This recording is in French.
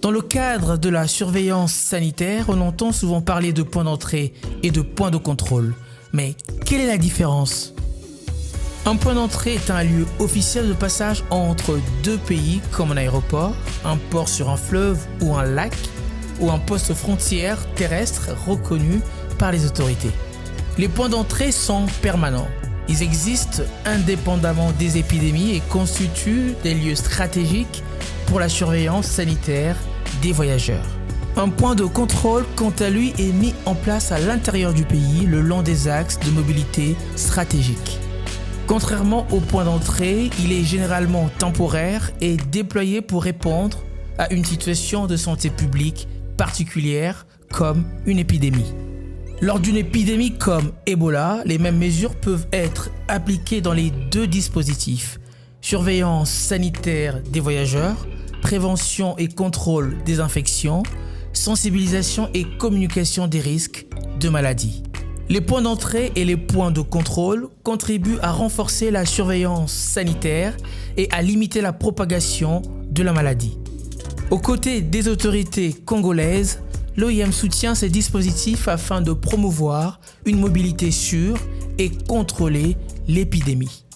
Dans le cadre de la surveillance sanitaire, on entend souvent parler de points d'entrée et de points de contrôle. Mais quelle est la différence ? Un point d'entrée est un lieu officiel de passage entre deux pays comme un aéroport, un port sur un fleuve ou un lac, ou un poste frontière terrestre reconnu par les autorités. Les points d'entrée sont permanents. Ils existent indépendamment des épidémies et constituent des lieux stratégiques pour la surveillance sanitaire des voyageurs. Un point de contrôle, quant à lui, est mis en place à l'intérieur du pays le long des axes de mobilité stratégiques. Contrairement au point d'entrée, il est généralement temporaire et déployé pour répondre à une situation de santé publique particulière comme une épidémie. Lors d'une épidémie comme Ebola, les mêmes mesures peuvent être appliquées dans les deux dispositifs. Surveillance sanitaire des voyageurs, prévention et contrôle des infections, sensibilisation et communication des risques de maladies. Les points d'entrée et les points de contrôle contribuent à renforcer la surveillance sanitaire et à limiter la propagation de la maladie. Aux côtés des autorités congolaises, l'OIM soutient ces dispositifs afin de promouvoir une mobilité sûre et contrôler l'épidémie.